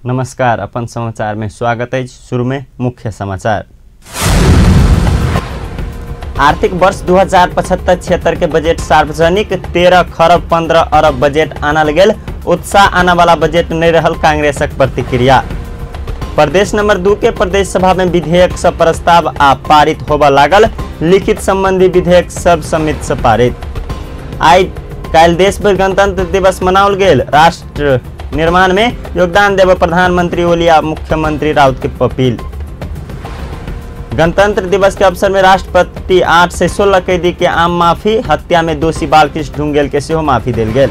नमस्कार, अपन समाचार में स्वागत है। शुरू में मुख्य समाचार। आर्थिक वर्ष 2075-76 के बजट सार्वजनिक 13 खरब 15 अरब बजट आनल गेल। उत्साह आने वाला बजट नहीं रहल कांग्रेसक प्रतिक्रिया। प्रदेश नंबर 2 के प्रदेश सभा में विधेयक सब प्रस्ताव आ पारित होबा लागल। लिखित संबंधी विधेयक सब समिति से पारित। आई काल देश भर गणतंत्र दिवस मनाओल गेल। राष्ट्र निर्माण में योगदान देव प्रधानमंत्री ओली आ मुख्यमंत्री राउत के अपील। गणतंत्र दिवस के अवसर में राष्ट्रपति 8 से 16 कैदी के आम माफी। हत्या में दोषी बालकृष्ण ढुंगेल के सेहो माफी देल गेल।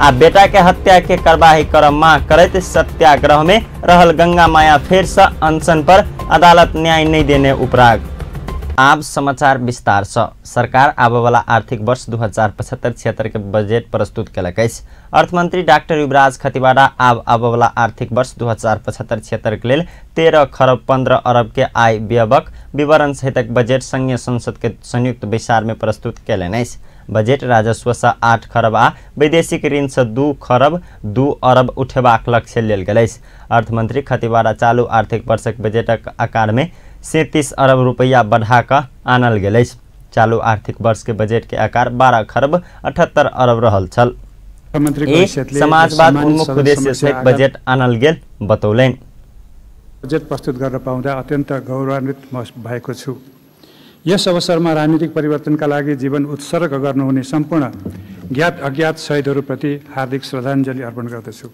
आ बेटा के हत्या के कार्रवाई कर मांग करत सत्याग्रह में रहल गंगा माया फेर से अनशन पर अदालत न्याय नहीं देने उपराग। आब समाचार विस्तार से। सरकार आबे वाला आर्थिक वर्ष 2075-76 के बजट प्रस्तुत कलक अछि। अर्थमंत्री डॉक्टर युवराज खतिवाड़ा आबे वाला आर्थिक वर्ष 2075-76 के लेल 13 खरब 15 अरब के आय व्ययक विवरण सहितक बजट संघीय संसद के संयुक्त बैसार में प्रस्तुत कयलनि अछि। बजट राजस्व से 8 खरब आ वैदेशिक ऋण से 2 खरब 2 अरब उठेबाक लक्ष्य लेल गेल अछि। अर्थमंत्री खतिवाड़ा चालू आर्थिक वर्षक बजटक आकार में 37 अरब रुपया बढ़ा कर आनल गेल अछि। चालू आर्थिक वर्ष के बजट के आकार 12 खरब 78 अरब रहल छल। समाजवाद उन्मुख उद्देश्य से बजट आनल गेल बतौलनि। बजट प्रस्तुत गर्न पाउँदा अत्यन्त गौरवान्वित भएको छु। यस अवसरमा राजनीतिक परिवर्तनका लागि जीवन उत्सर्ग गर्नुहुने सम्पूर्ण ज्ञात अज्ञात शहीदहरूप्रति हार्दिक श्रद्धाञ्जली अर्पण गर्दछु।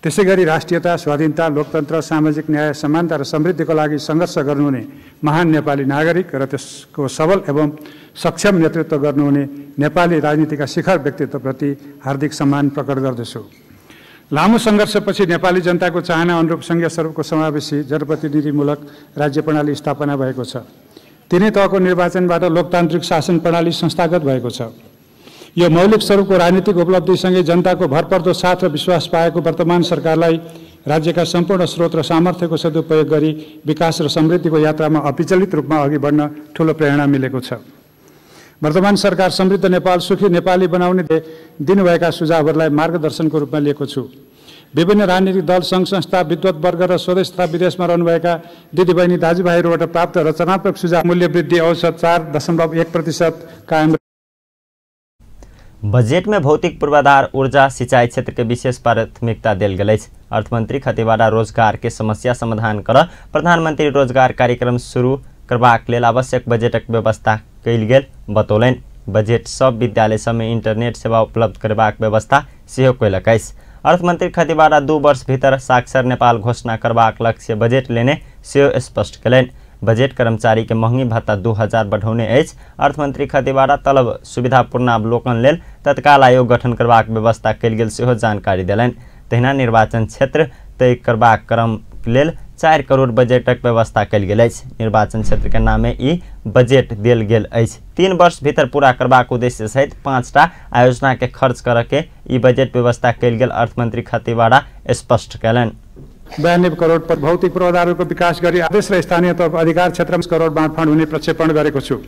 त्यसैगरी राष्ट्रियता, स्वाधीनता, लोकतन्त्र, सामाजिक न्याय, समानता र समृद्धिको लागि सङ्घर्ष गर्नुहुने महान नेपाली नागरिक र त्यसको सबल एवं सक्षम नेतृत्व गर्नुहुने नेपाली राजनीतिका शिखर व्यक्तित्वप्रति हार्दिक सम्मान प्रकट गर्दछु। लामो सङ्घर्षपछि नेपाली जनताको चाहना अनुरूप सङ्घीय स्वरूपको समावेशी जनप्रतिनिधिमूलक राज्य प्रणाली स्थापना भएको छ। तीनै तहको निर्वाचनबाट लोकतान्त्रिक शासन प्रणाली संस्थागत भएको छ। यो मौलिक स्वरूपको राजनीतिक उपलब्धिसँगै जनताको भरपर्दो साथ र विश्वास पाएको वर्तमान सरकारलाई राज्यका सम्पूर्ण स्रोत र सामर्थ्यको सदुपयोग गरी विकास र समृद्धिको यात्रामा अविचलित रूपमा अघि बढ्न ठूलो प्रेरणा मिलेको छ। वर्तमान सरकार समृद्ध नेपाल, सुखी नेपाली बनाउने दिनुभएका सुझावहरूलाई मार्गदर्शनको रूपमा लिएको छु। विभिन्न राजनीतिक दल, सङ्घ संस्था, विद्वत वर्ग र स्वदेश तथा विदेशमा रहनुभएका दिदीबहिनी दाजुभाइहरूबाट प्राप्त रचनात्मक सुझाव मूल्य वृद्धि औसत 4.1% कायम। बजट में भौतिक पूर्वाधार, ऊर्जा, सिंचाई क्षेत्र के विशेष प्राथमिकता देल गेल अछि। अर्थमंत्री खतिवाड़ा रोजगार के समस्या समाधान कर प्रधानमंत्री रोजगार कार्यक्रम शुरू करबाक लेल आवश्यक बजटक व्यवस्था कयल गेल बतौलनि। बजट सब विद्यालय सब में इंटरनेट सेवा उपलब्ध करबाक व्यवस्था सेहो कयलक अछि। अर्थमंत्री खतिवाड़ा 2 वर्ष भीतर साक्षर नेपाल घोषणा करबाक लक्ष्य बजट लेने सेहो स्पष्ट कयलनि। बजट कर्मचारी के महंगी भत्ता 2000 बढ़ौने अछि। अर्थमंत्री खतिवाड़ा तलब सुविधापूर्ण अवलोकन लेल तत्काल आयोग गठन करबाक व्यवस्था कयल गेल सेहो जानकारी देलनि। तहिना निर्वाचन क्षेत्र तय करबाक क्रम लेल 4 करोड़ बजटक व्यवस्था कयल गेल अछि। निर्वाचन क्षेत्र के नामे ई बजट देल गेल अछि। 3 वर्ष भीतर पूरा करबाक उद्देश्य सहित 5टा आयोजना के खर्च करके ई बजट व्यवस्था कयल गेल अर्थमंत्री खतिवाड़ा स्पष्ट कयलनि। 92 करोड़ पर भौतिक पूर्वाधारको विकास गरी आदेश र स्थानीय तर्फ अधिकार क्षेत्रमा करोड बाँडफाँड हुने प्रक्षेपण गरेको छु।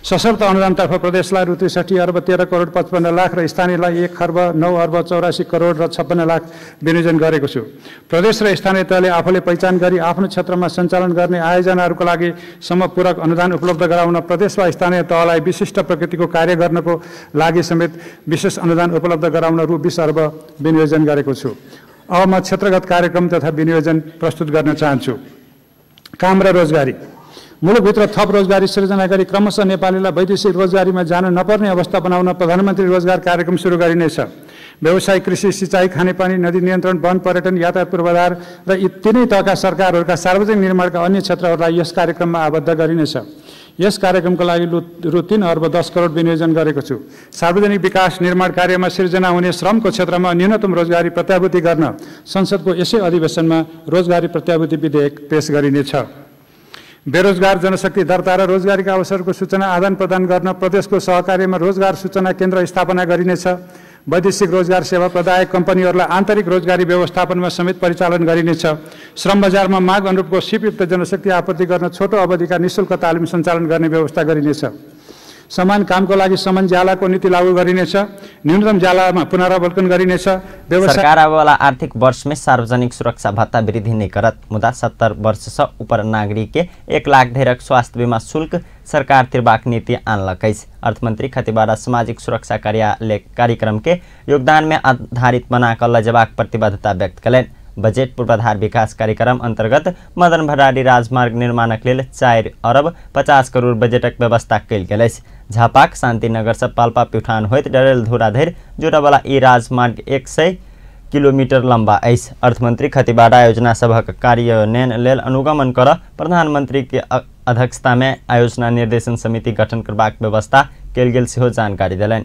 सशर्त अनुदानतर्फ प्रदेशलाई रु 63 अर्ब 13 करोड 55 लाख र स्थानीयलाई 1 खर्ब 9 अर्ब 84 करोड र 56 लाख विनियोजन गरेको छु। प्रदेश र स्थानीय तहले आफूले पहिचान गरी आफ्नो क्षेत्रमा सञ्चालन गर्ने आयोजनाहरूको लागि समपूरक अनुदान उपलब्ध गराउन प्रदेश वा स्थानीय तहलाई विशिष्ट प्रकृतिको कार्य गर्नको लागि समेत विशेष अनुदान उपलब्ध गराउन रु 20 अर्ब विनियोजन गरेको छु। अब म क्षेत्रगत कार्यक्रम तथा विनियोजन प्रस्तुत गर्न चाहन्छु। काम र रोजगारी। मुलुकभित्र थप रोजगारी सृजना गरी क्रमशः नेपालीलाई वैदेशिक रोजगारीमा जान नपर्ने अवस्था बनाउन प्रधानमन्त्री रोजगार कार्यक्रम सुरु गरिनेछ। व्यवसाय, कृषि, सिंचाई, खानेपानी, नदी नियन्त्रण, वन, पर्यटन, यातायात पूर्वाधार र यी तीनै तहका सरकारहरूका सार्वजनिक निर्माणका अन्य क्षेत्रहरूलाई यस कार्यक्रममा आबद्ध गरिनेछ। यस कार्यक्रमको लागि रु 3 अर्ब 10 करोड विनियोजन गरेको छु। सार्वजनिक विकास निर्माण कार्यमा सिर्जना हुने श्रमको क्षेत्रमा न्यूनतम रोजगारी प्रत्याभूति गर्न संसदको यसै अधिवेशनमा रोजगारी प्रत्याभूति विधेयक पेश गरिनेछ। बेरोजगार जनशक्ति दर्ता र रोजगारीका अवसरको सूचना आदान प्रदान गर्न प्रदेशको सहकार्यमा रोजगार सूचना केन्द्र स्थापना गरिनेछ। वैदेशिक रोजगार सेवा प्रदायक कम्पनीहरूलाई आन्तरिक रोजगारी व्यवस्थापनमा समेत परिचालन गरिनेछ। श्रम बजारमा माग अनुरूपको सिपयुक्त जनशक्ति आपूर्ति गर्न छोटो अवधिका निःशुल्क तालिम सञ्चालन गर्ने व्यवस्था गरिनेछ। समान कामको लागि समान ज्यालाको नीति लागू गरिनेछ। न्यूनतम ज्यालामा पुनरावलोकन गरिनेछ। सरकार आवेवाला आर्थिक वर्ष में सार्वजनिक सुरक्षा भत्ता वृद्धि नहीं करत, मुदा 70 वर्ष से ऊपर नागरिक के 1 लाख धेरक स्वास्थ्य बीमा शुल्क सरकार तिरबाक नीति आनलक। अर्थमंत्री खतिवाड़ा सामाजिक सुरक्षा कार्यालय कार्यक्रम के योगदान में आधारित बनाकर लजबाक प्रतिबद्धता व्यक्त करें। बजेट पूर्वाधार विकास कार्यक्रम अंतर्गत मदन भण्डारी राजमार्ग निर्माणक लेल 4 अरब 50 करोड़ बजेटक व्यवस्था कयल गेल अछि। झापाक शान्तिनगर से पाल्पा प्युठान होइत डरेलधुरा धरि जोड़ावला ई राजमार्ग 100 किलोमीटर लंबा अछि। अर्थमंत्री खतिवाड़ा योजना सभक कार्यान्वयन लेल अनुगमन कर प्रधानमंत्री के अध्यक्षता में आयोजना निर्देशन समिति गठन करबाक व्यवस्था कयल गेल सेहो जानकारी देलनि।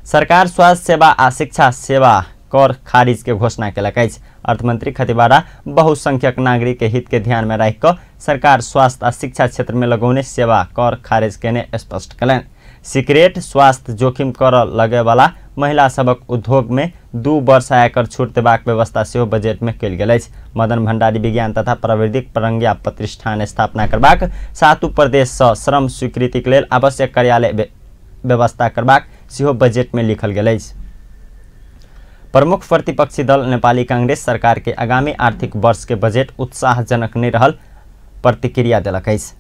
सरकार स्वास्थ्य सेवा आ शिक्षा सेवा कर खारिज के घोषणा केलक अछि। अर्थमंत्री खतिवाड़ा बहुसंख्यक नागरिक के हित के ध्यान में राखि कऽ सरकार स्वास्थ्य आ शिक्षा क्षेत्र में लगौने सेवा कर खारिज केने स्पष्ट कयलनि। सिगरेट स्वास्थ्य जोखिम कर लगे वाला महिला सबक उद्योग में 2 वर्ष आयकर छूट देबाक व्यवस्था सेहो बजेट में कयल गेल अछि। मदन भण्डारी विज्ञान तथा प्राविधिक प्रज्ञा प्रतिष्ठान स्थापना करबाक 7 प्रदेश सँ श्रम स्वीकृतिक लेल आवश्यक कार्यालय व्यवस्था करबाक सेहो बजेट में लिखल गेल अछि। प्रमुख प्रतिपक्षी दल नेपाली कांग्रेस सरकार के आगामी आर्थिक वर्ष के बजेट उत्साहजनक नहीं रहल प्रतिक्रिया दिलक अछि।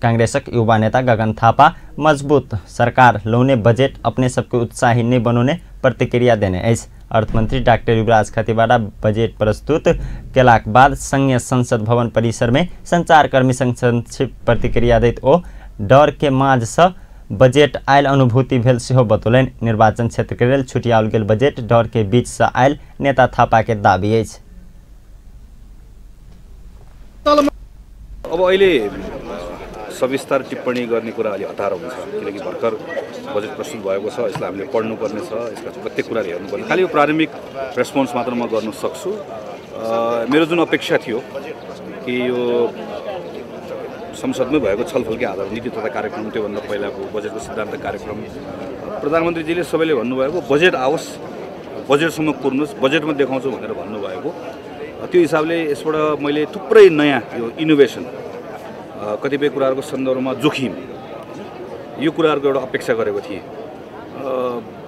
कांग्रेसक युवा नेता गगन थापा मजबूत सरकार लौने बजेट अपने सबके उत्साही नहीं बनोने प्रतिक्रिया देने अछि। अर्थमंत्री डॉक्टर युवराज खतिवाड़ा बजेट प्रस्तुत केलाक बाद संघीय संसद भवन परिसर में संचारकर्मी संग संक्षिप्त प्रतिक्रिया दैत ओ डर के माझ सँ बजेट आयल अनुभूति भेल सेहो बतौलनि। निर्वाचन क्षेत्र के लेल छुटियाओल गेल बजेट डर के बीच से आयल नेता थापा के दाबी अछि। अब अहिले सविस्तार टिप्पणी गर्ने कुरा अलि हतारो हुन्छ, किनकि भर्खर बजेट प्रस्तुत भएको छ, यसलाई हामीले पढ्नुपर्ने छ, यसका प्रत्येक कुराहरू हेर्नुपर्ने। खालि यो प्रारम्भिक रेस्पोन्स मात्र म गर्न सक्छु। मेरो जुन अपेक्षा थियो कि यो संसदमै भएको छलफलकै आधारमा नीति तथा कार्यक्रम, त्योभन्दा पहिलाको बजेटको सिद्धान्त कार्यक्रम, प्रधानमन्त्रीजीले सबैले भन्नुभएको बजेट आओस्, बजेटसम्म पुर्नुहोस्, बजेटमा देखाउँछु भनेर भन्नुभएको, त्यो हिसाबले यसबाट मैले थुप्रै नयाँ यो इनोभेसन, कतिपय कुराहरूको सन्दर्भमा जोखिम, यो कुराहरूको एउटा अपेक्षा गरेको थिएँ।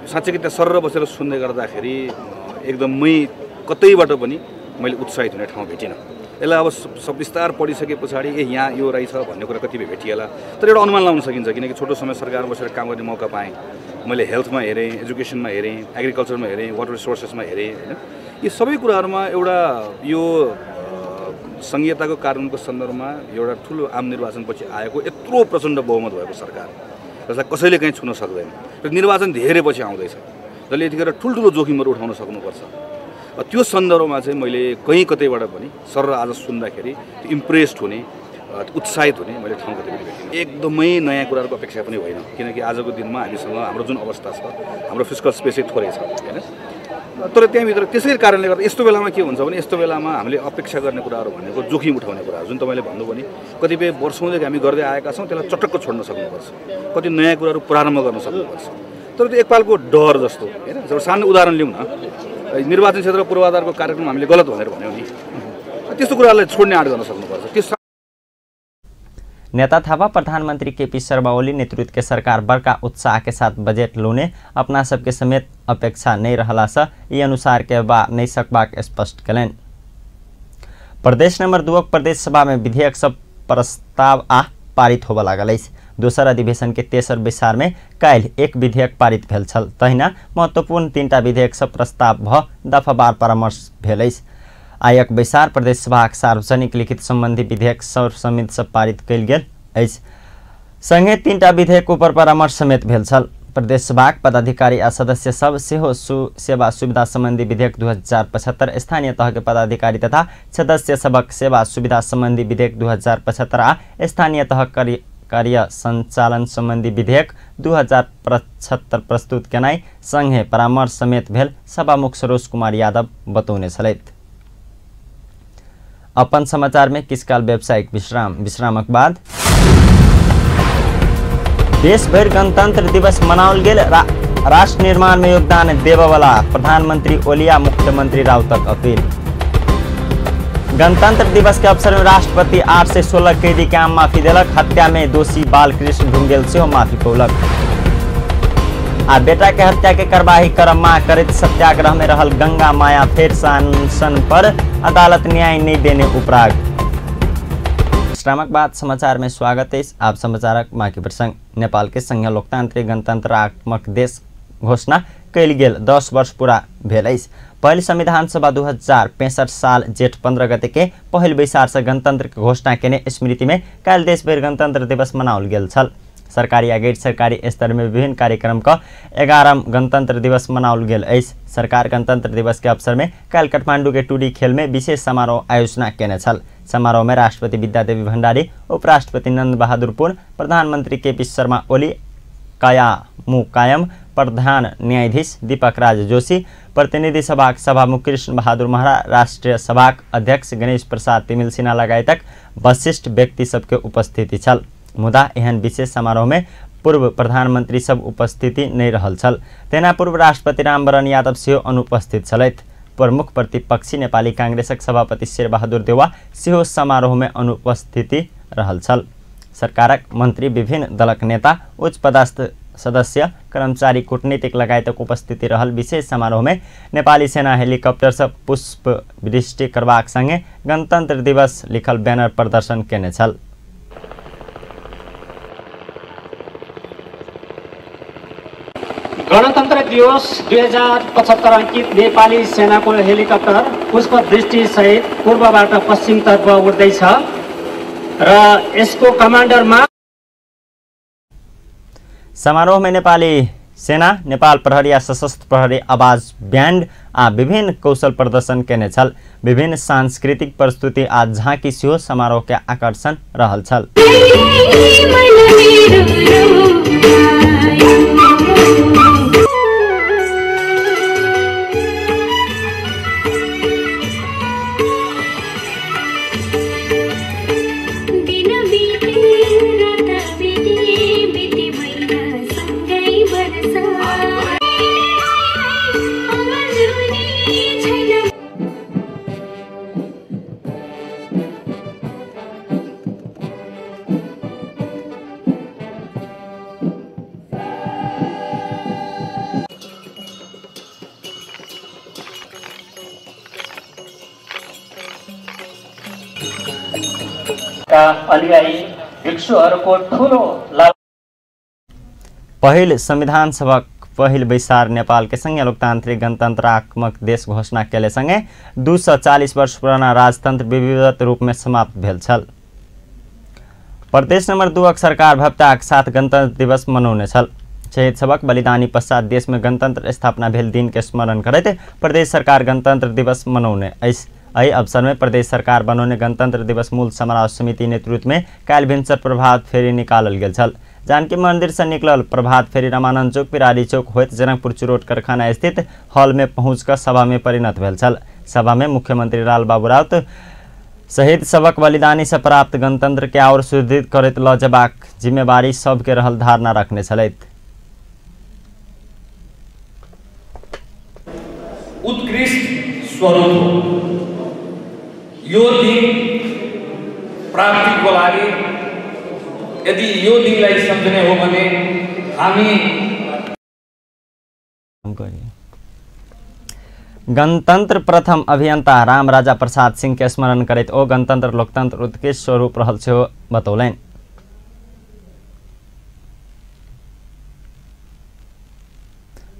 साँच्चै कि त्यहाँ सरर बसेर सुन्दै गर्दाखेरि एकदमै कतैबाट पनि मैले उत्साहित हुने ठाउँ भेटिनँ। यसलाई अब सविस्तार पढिसके पछाडि यहाँ यो रहेछ भन्ने कुरा कतिपय भेटिएला, तर एउटा अनुमान लगाउन सकिन्छ, किनकि छोटो समय सरकारमा बसेर काम गर्ने मौका पाएँ। मैले हेल्थमा हेरेँ, एजुकेसनमा हेरेँ, एग्रिकल्चरमा हेरेँ, वाटर रिसोर्सेसमा हेरेँ, होइन, यी सबै कुराहरूमा एउटा यो संघीयताको कानुनको सन्दर्भमा एउटा ठुलो आम निर्वाचनपछि आएको यत्रो प्रचण्ड बहुमत भएको सरकार, जसलाई कसैले कहीँ छुन सक्दैन, र निर्वाचन धेरै पछि आउँदैछ, जसले यतिखेर ठुल्ठुलो जोखिमहरू उठाउन सक्नुपर्छ। त्यो सन्दर्भमा चाहिँ मैले कहीँ कतैबाट पनि सर आज सुन्दाखेरि त्यो इम्प्रेस्ड हुने, उत्साहित हुने मैले ठाउँ कतै पनि भेटिनँ। एकदमै नयाँ कुराहरूको अपेक्षा पनि होइन, किनकि आजको दिनमा हामीसँग हाम्रो जुन अवस्था छ, हाम्रो फिस्कल स्पेसै थोरै छ, होइन। तर त्यहाँभित्र त्यसै कारणले गर्दा यस्तो बेलामा के हुन्छ भने, यस्तो बेलामा हामीले अपेक्षा गर्ने कुराहरू भनेको जोखिम उठाउने कुराहरू, जुन तपाईँले भन्नुभयो नि, कतिपय वर्षौँदेखि हामी गर्दै आएका छौँ, त्यसलाई चटक्क छोड्न सक्नुपर्छ, कति नयाँ कुराहरू प्रारम्भ गर्न सक्नुपर्छ। तर त्यो एकपालको डर जस्तो, होइन। जब सानो उदाहरण लिउँ न, निर्वाचन क्षेत्र पूर्वाधारको कार्यक्रम हामीले गलत भनेर भन्यौँ नि, त्यस्तो कुराहरूलाई छोड्ने आँट गर्न सक्नुपर्छ। नेता थापा प्रधानमंत्री केपी शर्मा ओली नेतृत्व के सरकार बड़का उत्साह के साथ बजेट लोने अपना सबके समेत अपेक्षा नहीं रहला से ई अनुसार के बा नहीं सकबाक स्पष्ट करें। प्रदेश नंबर 2 प्रदेश सभा में विधेयक सब प्रस्ताव पारित होबे लागल। दोसर अधिवेशन के तेसर बैसार में काल्हि 1 विधेयक पारित भेल छल। तहिना महत्वपूर्ण 3टा विधेयक सब प्रस्ताव भ दफावार परामर्श भेल। आयक बैसार प्रदेश सभा सार्वजनिक लिखित संबंधी विधेयक सर्वसम्मति से पारित कयल गेल अछि। संगे 3टा विधेयक ऊपर परामर्श समेत भेल छल। प्रदेश सभा पदाधिकारी आ सदस्य सब सेहो सेवा सुविधा संबंधी विधेयक 2075, स्थानीय तह के पदाधिकारी तथा सदस्य सबक सेवा सुविधा संबंधी विधेयक 2075 आ स्थानीय तह कार्य संचालन संबंधी विधेयक 2075 प्रस्तुत केनाई संगे परामर्श समेत भेल सभामुख सरोज कुमार यादव बतौने छलैथ। अपन समाचार में किसकाल व्यावसायिक विश्रामक बाद देश भर गणतंत्र दिवस मनाओल गेल। राष्ट्र निर्माण में योगदान देवे वाला प्रधानमंत्री ओली आ मुख्यमंत्री राउतक अपील। गणतंत्र दिवस के अवसर में राष्ट्रपति 8 से 16 कैदी के आम माफी दिलक। हत्या में दोषी बालकृष्ण ढुंगेल से माफी पौलक। आ बेटा के हत्या के कार्यवाही करम मांग करत सत्याग्रह में रहल गंगा माया फेर शासन पर अदालत न्याय नहीं देने उपराग। विश्रामक बाद समाचार में स्वागत है। आप समाचारक माकी प्रसंग। नेपाल के संघीय लोकतांत्रिक गणतंत्रात्मक देश घोषणा कैल गेल 10 वर्ष पूरा भेल अछि। पहल संविधान सभा 2065 साल जेठ 15 गते के पहल बैसार से गणतंत्र के घोषणा केने स्मृति में काल देशभर गणतंत्र दिवस मनाओल गेल छल। सरकारी आ गैर सरकारी स्तर में विभिन्न कार्यक्रम का 11वां गणतंत्र दिवस मनाओल गेल अछि। सरकार गणतंत्र दिवस के अवसर में काल काठमांडू के टूडी खेल में विशेष समारोह आयोजना केने छल। समारोह में राष्ट्रपति विद्यादेवी भण्डारी, उपराष्ट्रपति नंद बहादुर पुन, प्रधानमंत्री केपी शर्मा ओली, कायम प्रधान न्यायाधीश दीपक राज जोशी, प्रतिनिधि सभा सभामुख कृष्ण बहादुर महरा, राष्ट्रीय सभा अध्यक्ष गणेश प्रसाद तिमिल सिन्हा लगायतक वशिष्ठ व्यक्ति सबके उपस्थिति छल। मुदा एहन विशेष समारोह में पूर्व प्रधानमंत्री सब उपस्थिति नहीं रहल छल। तेना पूर्व राष्ट्रपति रामवरण यादव सेहो अनुपस्थित छलैथ। प्रमुख प्रतिपक्षी नेपाली कांग्रेसक सभापति शेरबहादुर देउवा सेहो समारोह में अनुपस्थिति रहल छल। सरकारक मंत्री, विभिन्न दलक नेता, उच्च पदस्थ सदस्य, कर्मचारी, कूटनीतिक लगायतक उपस्थिति रहल। विशेष समारोह में नेपाली सेना हेलीकॉप्टर से पुष्प वृष्टि करबाक संगे गणतंत्र दिवस लिखल बैनर प्रदर्शन केने छल। गणतन्त्र दिवस 2075 अंकित नेपाली सेनाको हेलिकप्टर पुष्प दृष्टि सहित पूर्वबाट पश्चिमतर्फ उड्दैछ र यसको कमान्डरमा। समारोह में नेपाली सेना, नेपाल प्रहरी आ सशस्त्र प्रहरी आवाज ब्यान्ड आ विभिन्न कौशल प्रदर्शन केने छल। विभिन्न सांस्कृतिक प्रस्तुति आ झाँकी सेहो समारोह के आकर्षण रहल छल। पहिल संविधान सभा पहिल बैसार नेपाल के संघीय लोकतांत्रिक गणतंत्रात्मक देश घोषणा केले संगे 240 वर्ष पुराना राजतंत्र विधिवत रूप में समाप्त भेल छल। प्रदेश नंबर 2 सरकार भव्यताक साथ गणतंत्र दिवस मनाउने छल। शहीद सबक बलिदानी पश्चात देश में गणतंत्र स्थापना भेल दिन के स्मरण करते प्रदेश सरकार गणतंत्र दिवस मनाउने अछि। एहि अवसर में प्रदेश सरकार बनाउने गणतंत्र दिवस मूल समारोह समिति नेतृत्व में काल भिनसर प्रभात फेरी निकालल गेल छल। जानकी मंदिर से निकलल प्रभात फेरी रामानंद चौक, पिरारी चौक होइत जनकपुर चुरोट कारखाना स्थित हॉल में पहुंचकर सभा में परिणत भेल छल। सभा में मुख्यमंत्री लाल बाबू राउत शहीद सबक बलिदानी से प्राप्त गणतंत्र के और सुदृढ़ करैत ल जेबाक जिम्मेवारी सबके रहल धारणा रखने छलैथ। उत्कृष्ट स्वरूप यो दिन प्राप्तिको लागि यदि यो दिनलाई सम्झने हो भने हामी गणतंत्र प्रथम अभियंता राम राजा प्रसाद सिंह के स्मरण करैत ओ गणतंत्र लोकतंत्र उत्कृष्ट स्वरूप रहल सेहो बतौलनि।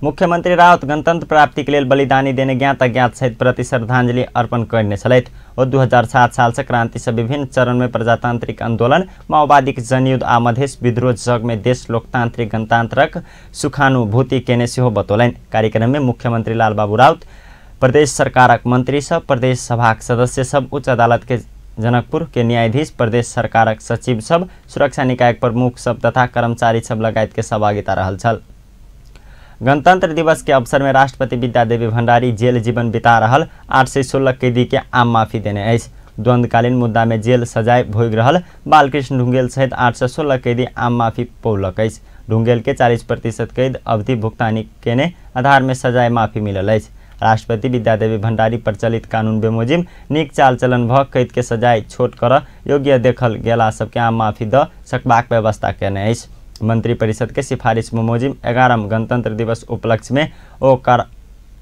मुख्यमंत्री राउत गणतंत्र प्राप्ति के लिए बलिदानी देने ज्ञात अज्ञात सहित प्रति श्रद्धांजलि अर्पण करने छलैथ। और 2007 साल से क्रांति से विभिन्न चरण में प्रजातांत्रिक आंदोलन, माओवादी जनयुद्ध आ मधेश विद्रोह जग में देश लोकतांत्रिक गणतंत्रक सुखानुभूति केने सेहो बतौलनि। कार्यक्रम में मुख्यमंत्री लाल बाबू राउत, प्रदेश सरकारक मंत्री सब, प्रदेश सभाक सदस्य सब, उच्च अदालत के जनकपुर के न्यायाधीश, प्रदेश सरकारक सचिव सब, सुरक्षा निकाय प्रमुख सब तथा कर्मचारी सब लगायत के सहभागिता रहल छल। गणतंत्र दिवस के अवसर में राष्ट्रपति विद्यादेवी भण्डारी जेल जीवन बिता रहल 816 कैदी के आम माफी देने अछि। द्वंद्वकालीन मुद्दा में जेल सजाय भोग रहल बालकृष्ण ढुंगेल सहित 816 कैदी आम माफी पौलक अछि। ढुंगेल के 40% कैद अवधि भुगतानी केने आधार में सजाय माफी मिलल अछि। राष्ट्रपति विद्यादेवी भण्डारी प्रचलित कानून बेमोजिम नीक चाल चलन भ कैद के सजाय छोट कर योग्य देखल गेला सबके आम माफी द सकबाक व्यवस्था केने अछि। मंत्री परिषद के सिफारिश बेमोजिम 11 गणतंत्र दिवस उपलक्ष्य में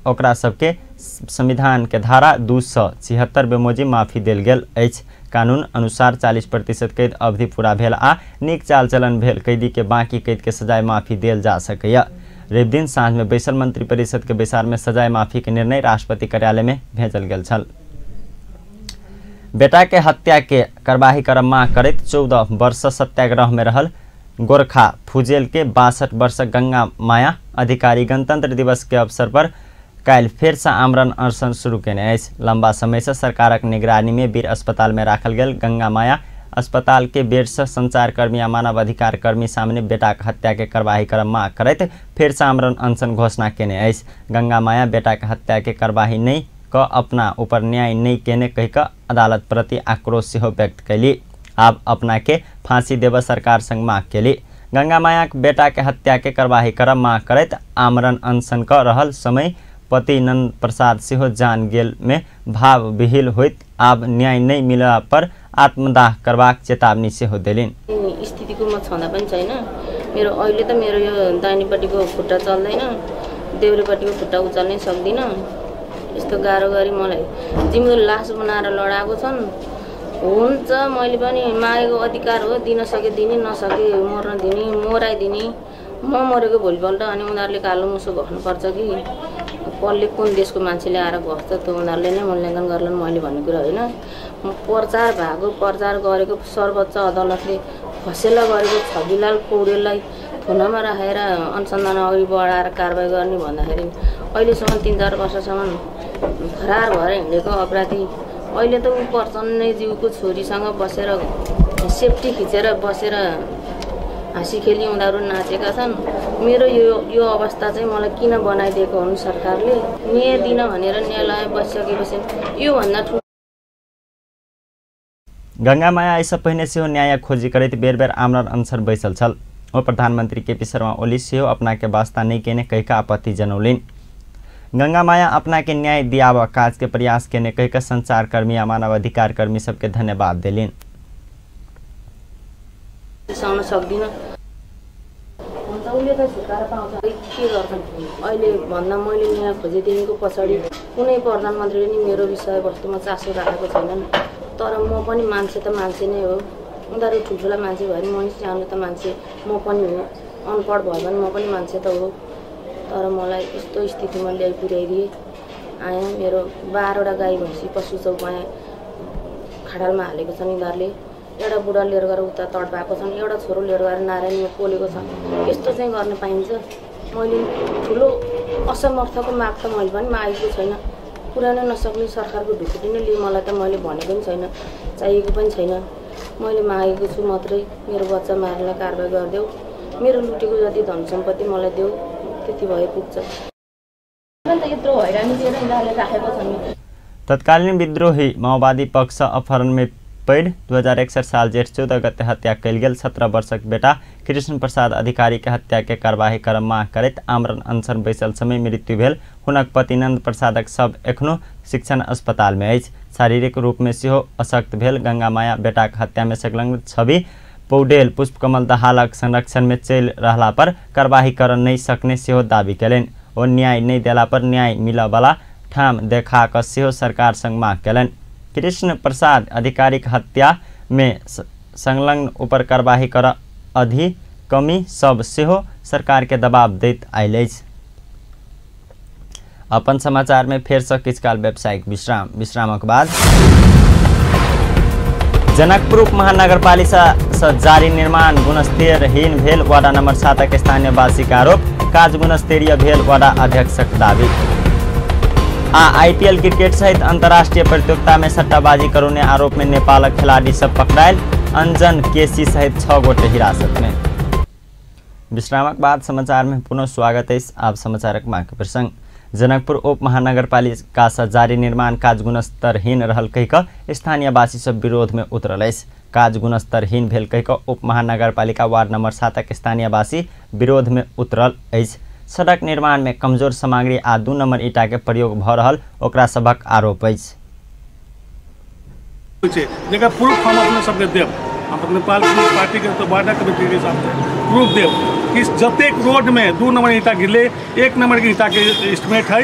ओकरा सबके संविधान के धारा 276 बेमोजिम माफी देल गेल अछि। कानून अनुसार 40% कैद अवधि पूरा भेल आ नीक चाल चलन भेल कैदी के बाकी कैद के सजाय माफी देल जा सकैया। रवि दिन साँझ में बैसल मंत्री परिषद के बैसार में सजाय माफी के निर्णय राष्ट्रपति कार्यालय में भेजल गेल छल। बेटा के हत्या के कार्यवाही कर मांग करैत 14 वर्ष सत्याग्रह में रहल गोरखा फुजेल के 62 वर्ष गंगा माया अधिकारी गणतंत्र दिवस के अवसर पर काल फेर से आमरण अनशन शुरू केने अछि। लंबा समय से सरकारक निगरानी में वीर अस्पताल में राखल गेल गंगा माया अस्पताल के बेड से संचारकर्मी आ मानव अधिकार कर्मी सामने बेटा के हत्या के कार्यवाही कर मांग करैत फेर से आमरण अनशन घोषणा केने अछि। गंगा माया बेटा के हत्या के कार्यवाही नहीं क अपना ऊपर न्याय नहीं केने कहि क अदालत प्रति आक्रोश सेहो व्यक्त कैली। आब अपना के फांसी देव सरकार संग मांग केली। गंगा माया के बेटा के हत्या के कार्यवाही कर मांग करैत आमरण अनशन क रहल समय पति नंद प्रसाद सेहो जान गेल में भाव विहील होइत आब न्याय नहीं मिलला पर आत्मदाह करबाक चेतावनी सेहो देलिन्। स्थितिको म छँदा पनि छैन। मेरो अहिले त मेरो यो दाहिनेपट्टिको खुट्टा चल्दैन, देब्रेपट्टिको खुट्टा उचाल्नै सक्दिन। यस्तो गाह्रो गरी मलाई जिम्मेवार लास बनाएर लडाएको छन्। हुन्छ मैले पनि मागेको अधिकार हो, दिन सके दिने, नसके मर्न दिने, मोराइदिने। म मरेको भोलिपल्ट अनि उनीहरूले कालो मुसो गर्नुपर्छ कि कसले कुन देशको मान्छेले आएर गर्छ त उनीहरूले नै मूल्याङ्कन गर्लान् मैले भन्ने कुरा होइन। म प्रचार गरेको सर्वोच्च अदालतले फसेला गरेको छविलाल पौडेललाई थुनामा राखेर अनुसन्धान अगाडि बढाएर कारबाही गर्ने भन्दाखेरि अहिलेसम्म 3-4 वर्षसम्म फरार भएर हिँडेको अपराधी अहिले त ऊ प्रचण्डै ज्यूको छोरीसँग बसेर सेफ्टी खिचेर बसेर हाँसी खेली उनीहरू नाचेका छन्। मेरो यो अवस्था चाहिँ मलाई किन बनाइदिएको हुन् सरकारले? न्याय दिन भनेर न्यायालय बसिसकेपछि योभन्दा ठुलो गंगा माया ऐसा पहिने सेहो न्याय खोजी करैत बेर बेर आमरण अनशन बैसल छल। ओ प्रधानमंत्री केपी शर्मा ओली सेहो अपना के वास्ता नहीं केने कहिका आपत्ति जनौलिन्। गंगा माया अपना के न्याय दियावा काज के प्रयास केने कहिका संचार कर्मी आ मानव अधिकार कर्मी सबके धन्यवाद देलिन्। सहन सक्दिन। हुन्छ उले त छुटकारा पाउँछ के गर्छन्? अहिले भन्दा मैले न्याय खोजेदेखिको पछाडि कुनै प्रधानमन्त्रीले नि मेरो विषयवस्तुमा चासो राखेको छैनन्। तर म पनि मान्छे त मान्छे नै हो। उनीहरू ठुल्ठुला मान्छे भए म नि सानो त मान्छे म पनि हो। अनपढ भयो भने म पनि मान्छे त हो। तर मलाई यस्तो स्थितिमा ल्याइ पुर्याइदिए। आएँ मेरो 12वटा गाई भैँसी पशु चौपाया खाडालमा हालेको छन् यिनीहरूले। एउटा बुढा लिएर गएर उता तड भएको छन्, एउटा छोरो लिएर गएर नारायणमा पोलेको छ। यस्तो चाहिँ गर्न पाइन्छ? मैले ठुलो असमर्थको माग त मैले पनि मागेको छैन। पुरानो नसक्ने सरकारको ढुकुटी नै लिए मलाई त मैले भनेको पनि छैन, चाहिएको पनि छैन। मैले मागेको छु मात्रै मेरो बच्चा मार्नलाई कारबाही गरिदेऊ, मेरो लुटेको जति धन सम्पत्ति मलाई देऊ, त्यति भए पुग्छ। यत्रो हैरानी दिएर यिनीहरूले राखेको छन्। तत्कालीन विद्रोही माओवादी पक्ष अपहरण में पैड 2061 साल जेठ 14 गते हत्या कैल गेल 17 वर्षक बेटा कृष्ण प्रसाद अधिकारी के हत्या के कार्यवाही कर मांग करैत आमरण अनशन बैसल समय मृत्यु भेल। हुनक पति नंद प्रसादक सब एखनो शिक्षण अस्पताल में अछि। शारीरिक रूप में सेहो अशक्त भेल गंगा माया बेटा के हत्या में संलग्न छवि पौडेल पुष्पकमल दाहालक संरक्षण में चल रहला पर कार्यवाही कर नहीं सकने सेहो दावी केलनि। ओ न्याय नहीं देला पर न्याय मिलवाला ठाम देखा क सेहो सरकार संग मांग केलनि। कृष्ण प्रसाद अधिकारी हत्या में संलग्न ऊपर कार्यवाही कर अधिकमी सब सेहो सरकार के दबाव दैत आयल अछि। अपन समाचार में फेर से किछकाल व्यावसायिक विश्रामक बाद जनकपुर उप महानगरपालिका से जारी निर्माण गुणस्तरहीन भेल वार्ड नंबर 7 के स्थानीयवासी का आरोप। काज गुणस्तरीय भेल वार्ड अध्यक्षक दावी। आईपीएल क्रिकेट सहित अंतर्राष्ट्रीय प्रतियोगिता में सट्टाबाजी करने आरोप में नेपाल खिलाड़ी सब पकड़ायल। अंजन केसी सहित 6 गोटे हिरासत में। विश्रामक बाद समाचार में पुनः स्वागत है। आप समाचारक मांग प्रसंग जनकपुर उप महानगरपालिका से जारी निर्माण काज गुणस्तरहीन रहल कहिक स्थानीयवासी सब विरोध में उतरल अछि। काज गुणस्तरहीन भेल कहिक उप महानगरपालिका वार्ड नंबर 7 के स्थानीयवासी विरोध में उतरल अछि। सड़क निर्माण में कमजोर सामग्री आ 2 नंबर ईटा के प्रयोग भ रहल ओकरा सबक आरोप अछि। जेकर प्रूफ हम अपने सबके देव, हम नेपाल कम्युनिस्ट पार्टी के तो वार्डा कमेटी के हिसाब से प्रूफ देव कि जतेक रोड में 2 नंबर ईटा गिरले 1 नंबर के ईटा के एस्टिमेट है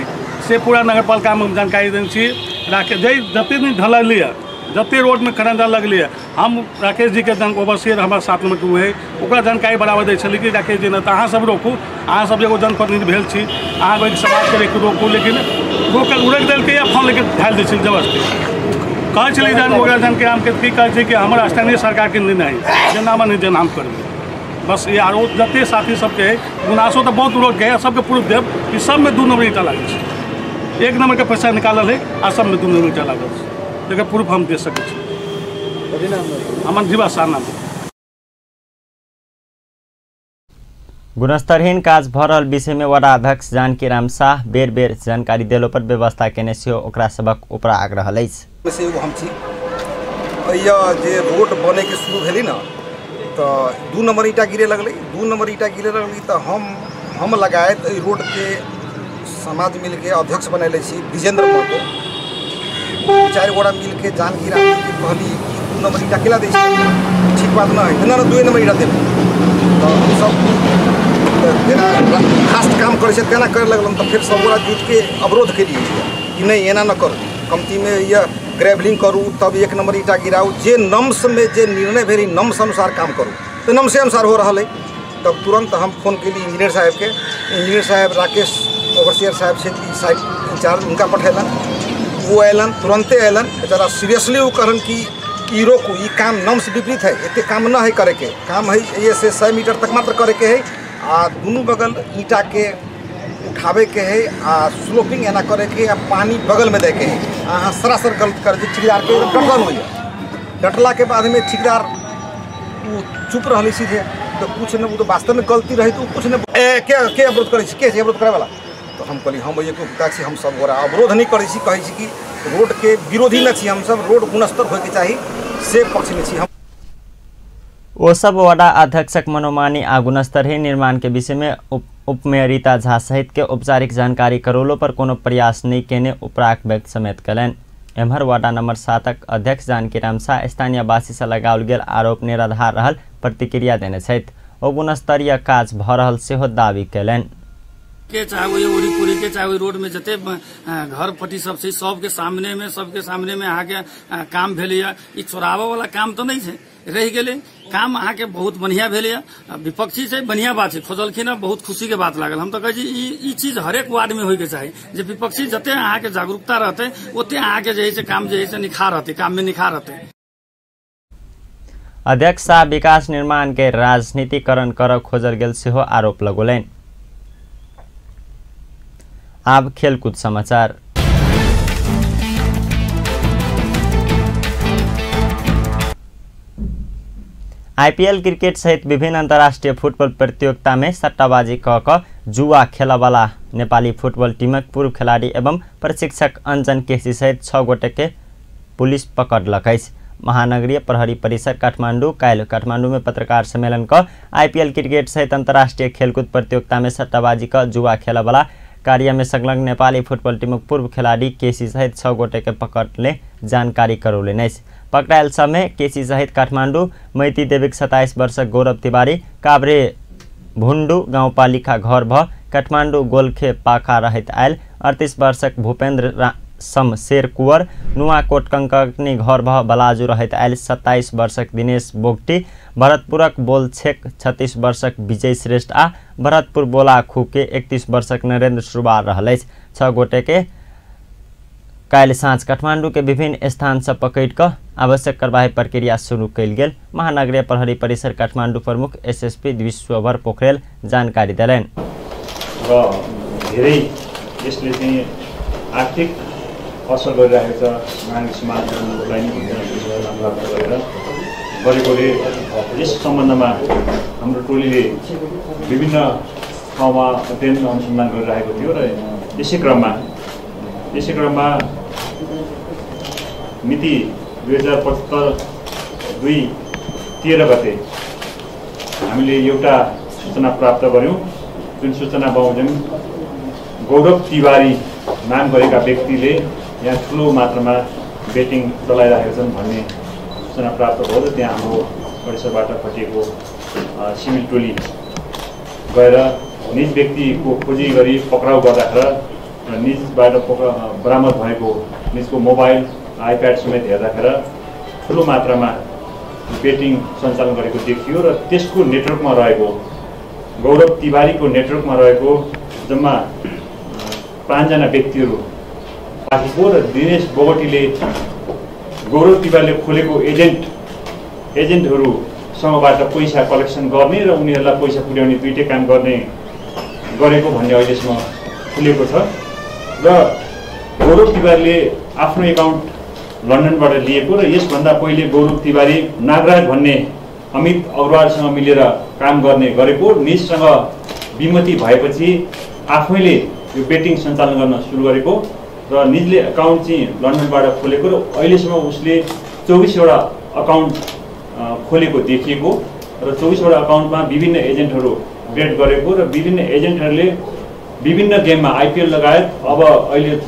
से पूरा नगरपालिका में जानकारी देने छी राके जते दिन ढलल है जते रोड में खरंजा लगले हम राकेश जी के ओवरसियर हमारे 7 नंबर के हुए ओकरा जानकारी बराबर दै छली कि राकेश जी ने तो अहाँ सब रोकू, अहाँ सब एगो जनप्रतिनिधि भेल छी, अहाँ कोई समाज के रोकू, लेकिन रोक उड़क देलकै या फोन लेके ढाल दै छी जबरदस्ती कहै छली जान ओकरा जानकारी हम की कहै छै कि हमर स्थानीय सरकार के निर्णय है जे नाम नहीं नाम करबै बस ये आरो जते साथी सबके गुनासो तो बहुत रोड के सबके प्रूफ देव कि सब में 2 नंबर ईटा लागल छै, 1 नंबर के पैसा निकालल है आ सब में 2 नंबर ईटा लागल छै, जेकर प्रूफ हम दे सकै छी। हमर जीवा साना गुणस्तरहीन काज भ रहल विषय में वडा अध्यक्ष जानकी राम शाह बेर बेर जानकारी देलो पर व्यवस्था केने से ओकरा सबक ऊपर आग्रह अछि। से एगो हम छी या जे रोड बने के शुरू भेली ना तो 2 नंबर ईटा गिरे लगलै, 2 नंबर ईटा गिरे लगलै तो हम लगायत रोड के समाज मिल के अध्यक्ष बनैले छी विजेंद्र महतो 4 गोड़ा मिल के जानकी राम के कहली कि 2 नंबर ईटा केला दै छी, ठीक बात ना है ना 2 नंबर ईटा देबै तो हम सब तेना फास्ट काम करे छै तेना करे लगलन तो फिर सब गोड़ा जुट के अवरोध केलिए कि नहीं एना न करू, कमती में यह ग्रेवलिंग करू तब 1 नंबर ईटा गिराऊ, जे नम्स में जे निर्णय भेली नम्स अनुसार काम करू तो नम्स अनुसार हो रहा है। तब तुरंत हम फोन के लिए इंजीनियर साहब के, इंजीनियर साहब राकेश ओवरसियर साहब क्षेत्रीय साइट इंचार्ज उनका पठेलन, वो अलन तुरंते अलन बेचारा सीरियसली वो कहन कि ई रोकू ई काम नम्स विपरीत है, इतने काम न है करे के, काम है ये से 100 मीटर तक मात्र करे के है आ दोनों बगल ईटा के उठावे के है आ स्लोपिंग एना करे के आ पानी बगल में दे के है। अहाँ सरासर गलत कर ठेकेदार के डटलन हो डटला के बाद में ठेकेदार वो चुप रही सीधे तो कुछ न वो तो वास्तव में गलती रही तो कुछ न के अवरोध करे के अवरोध करे वाला तो हम कहली हम ये पिता हम सब गोरा अवरोध नहीं करे कहे कि रोड के विरोधी न छी, हम सब रोड गुणस्तर होय के चाहिए से पक्ष में छी। हम ओ सब वडा अध्यक्षक मनोमानी आ गुणस्तरहीन निर्माण के विषय में उपमेयर रीता झा सहित के औपचारिक जानकारी करोलो पर कोनो प्रयास नहीं केने उपराक व्यक्त समेत कलन। एम्हर वार्ड नंबर 7 अध्यक्ष जानकी राम शाह स्थानीय वासी से लगाओल गेल आरोप निराधार रहल प्रतिक्रिया देने छथि। ओ गुणस्तरीय काज भ रहल सेहो दावी कयलनि। के चाहे वरीपुरी के चाहे रोड में जते घर पट्टी सब छै सबके सामने में अहाँ के काम भेलैया, ई चोराबे वाला काम तो नहीं है रह गेले, काम अहाँ के बहुत बढ़िया भेलैया। विपक्षी से बढ़िया बात है खोजलखिन, बहुत खुशी के बात लागल। हम तो कहे ई चीज हरेक वार्ड में होय के चाही, जे विपक्षी जते अहाँ के जागरूकता रहते ओते अहाँ के जे काम जे निखार रहते, काम में निखार रहते। अध्यक्ष शाह विकास निर्माण के राजनीतिकरण कर खोजल गेल सेहो आरोप लगौलनि। अब खेलकूद समाचार। आईपीएल क्रिकेट सहित विभिन्न अंतर्राष्ट्रीय फुटबॉल प्रतियोगिता में सट्टाबाजी क जुआ खेला वाला नेपाली फुटबॉल टीमक पूर्व खिलाड़ी एवं प्रशिक्षक अंजन केसी सहित 6 गोटे के पुलिस पकड़लक अछि। महानगरीय प्रहरी परिसर काठमाडौँ काल्हि काठमाडौँ में पत्रकार सम्मेलन क आईपीएल क्रिकेट सहित अंतर्राष्ट्रीय खेलकूद प्रतियोगिता में सट्टाबाजी क जुआ खेला वाला कार्य में संलग्न नेपाली फुटबॉल टीमक पूर्व खिलाड़ी केसी सहित 6 गोटे के पकड़ले जानकारी करौलनि अछि। पकड़ायल सब में केसी सहित काठमाडौँ मैती देवीक 27 वर्षक गौरव तिवारी काभ्रे भुंडू गाउँपालिका घर भ काठमाडौँ गोल्खे पाखा रहत आयल 38 वर्षक भूपेन्द्र शमशेर कुंवर नुवाकोट कंकनी घर भ बलाजू रहत आयल 27 वर्षक दिनेश बोगटी भरतपुरक बोलछेक 36 वर्षक विजय श्रेष्ठ आ भरतपुर बोलाखू के 31 वर्षक नरेंद्र सुरबार रहल अछि। 6 गोटे के काल्हि साँझ काठमाडौँ के विभिन्न स्थान से पकड़ क आवश्यक कार्यवाही प्रक्रिया शुरू कयल गेल। महानगरीय प्रहरी परिसर काठमाडौँ प्रमुख एसएसपी विश्वभर पोखरेल जानकारी देलनि। धेरै यसले चाहिँ आर्थिक असर गरिरहेको छ, मानिस समाजलाई गरेकोले यस सम्बन्धमा हाम्रो टोलीले विभिन्न ठाउँमा अध्ययन अनुसन्धान गरिरहेको थियो र यसै क्रममा मिति 2075 2/13 गते हामीले एउटा सूचना प्राप्त गर्यौं जुन सूचना बमोजिम गौरव तिवारी नाम गरेका व्यक्तिले यहाँ ठुलो मात्रामा बेटिङ चलाइरहेका छन् भन्ने सूचना प्राप्त भयो र त्यहाँ हाम्रो परिसरबाट खटिएको सिभिल टोली गएर निज व्यक्तिको खोजी गरी पक्राउ गर्दाखेरि र निजबाट बरामद भएको निजको मोबाइल आइप्याड समेत हेर्दाखेरि ठुलो मात्रामा बेटिङ सञ्चालन गरेको देखियो र त्यसको नेटवर्कमा रहेको गौरव तिवारीको नेटवर्कमा रहेको जम्मा 5 जना व्यक्तिहरू पार्टीको र दिनेश बोगटीले गौरव तिवारीले खोलेको एजेन्टहरूसँगबाट पैसा कलेक्सन गर्ने र उनीहरूलाई पैसा पुर्याउने दुईटै काम गरेको भन्ने अहिलेसम्म खुलेको छ र गौरव तिवारीले आफ्नो एकाउन्ट लन्डनबाट लिएको र यसभन्दा पहिले गौरव तिवारी नागराज भन्ने अमित अग्रवालसँग मिलेर काम गरेको निजसँग विमति भएपछि आफैले यो बेटिङ सञ्चालन गर्न सुरु गरेको र निजले एकाउन्ट चाहिँ लन्डनबाट खोलेको र अहिलेसम्म उसले 24 वटा अकाउन्ट खोलेको देखिएको र 24 वटा अकाउन्टमा विभिन्न एजेन्टहरू क्रिएट गरेको र विभिन्न एजेन्टहरूले विभिन्न गेममा आइपिएल लगायत अब अहिले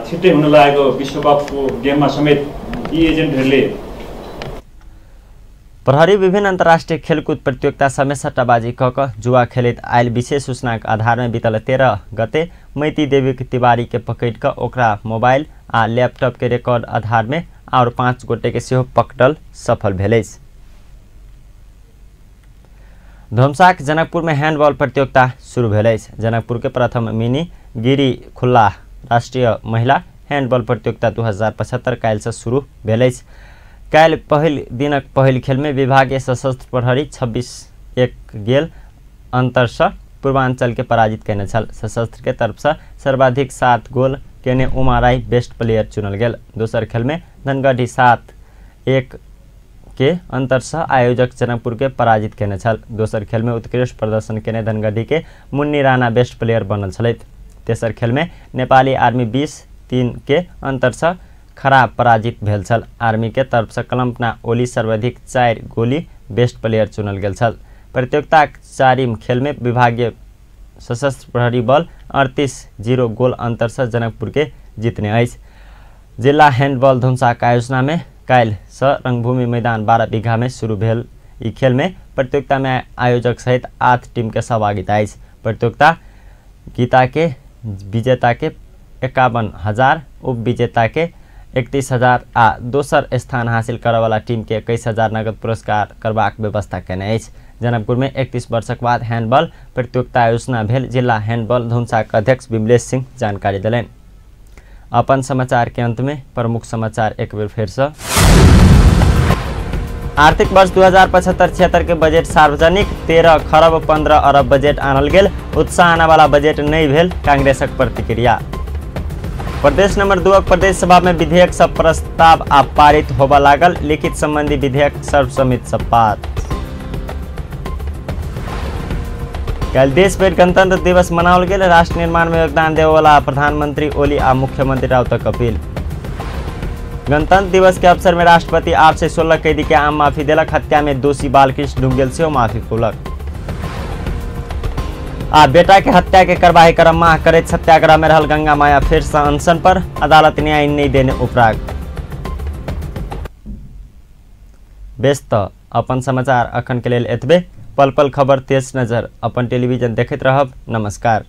छिट्टै हुन लागेको विश्वकपको गेममा समेत यी एजेन्टहरूले प्रहरी विभिन्न अन्तर्राष्ट्रिय खेलकुद प्रतियोगिता समेत सट्टाबाजी कक जुआ खेलित आयल विशेष सूचनाक आधार में बीतल 13 गते मैती देवी तिवारी के पकड़ कर ओकरा मोबाइल आ लैपटॉप के रिकॉर्ड आधार में और 5 गोटे के सेहो पकड़ल सफल भेल। धुमसाक जनकपुर में हैंडबॉल प्रतियोगिता शुरू भेल। जनकपुर के प्रथम मिनी गिरी खुला राष्ट्रीय महिला हैंडबॉल प्रतियोगिता 2075 काल से शुरू भेल। काल पहिल दिनक पहिल खेल में विभागीय सशस्त्र प्रहरी 26-1 गेल अंतर से पूर्वांचल के पराजित कैने छल। सशस्त्र के तरफ से सर्वाधिक 7 गोल केने उमा राय बेस्ट प्लेयर चुनल गेल। दोसर खेल में धनगढ़ी 7-1 के अंतर से आयोजक जनकपुर के पराजित कैने छल। दोसर खेल में उत्कृष्ट प्रदर्शन केने धनगढ़ी के मुन्नी राणा बेस्ट प्लेयर बनल छलैथ। तेसर खेल में नेपाली आर्मी 20-3 के अंतर से खराब पराजित भेल छल। आर्मी के तरफ से कल्पना ओली सर्वाधिक 4 गोली बेस्ट प्लेयर चुनल गेल छल। प्रतियोगिता 4वीं खेल में विभागीय सशस्त्र प्रहरी बल 38-0 गोल अंतर से जनकपुर के जीतने अछि। जिला हैंडबॉल धुमसाक आयोजना में काल से रंगभूमि मैदान 12 बीघा में शुरू भेल। ई खेल में प्रतियोगिता में आयोजक सहित 8 टीम के सहभागिता अछि। प्रतियोगिता गीता के विजेता के 51,000, उप विजेता के 31,000 आ दोसर स्थान हासिल करे वाला टीम के 21,000 नगद पुरस्कार करबाक व्यवस्था केने अछि। जनकपुर में 31 वर्षक बाद हैंडबॉल प्रतियोगिता आयोजना भेल। जिला हैंडबॉल धुमसाक अध्यक्ष विमलेश सिंह जानकारी दिलैन। अपन समाचार के अंत में प्रमुख समाचार एक बेर फिर से। आर्थिक वर्ष 2075-76 के बजट सार्वजनिक 13 खरब 15 अरब बजट आनल गेल। उत्साह आने वाला बजट नहीं भेल, कांग्रेसक प्रतिक्रिया। प्रदेश नंबर 2 प्रदेश सभा में विधेयक सब प्रस्ताव आ पारित होबा लागल। लिखित संबंधी विधेयक सर्वसम्मति से पास। कल देश भर गणतंत्र दिवस मनाओल गेल। राष्ट्र निर्माण में योगदान देवे वाला प्रधानमंत्री ओली आ मुख्यमंत्री राउतक अपील। गणतंत्र दिवस के अवसर में राष्ट्रपति 8 से 16 कैदी के आम माफी दिलक। हत्या में दोषी बालकृष्ण ढुंगेल से माफी फूलक। आ बेटा के हत्या के कार्यवाही कर मांग करैत सत्याग्रह में रहल गंगा माया फिर से अनशन पर। अदालत न्याय नहीं देने उपराग। व्यस्त अपन समाचार अखन के लेल एतबे। पल पल खबर तेज नजर अपन टेलीविजन देखैत रहब। नमस्कार।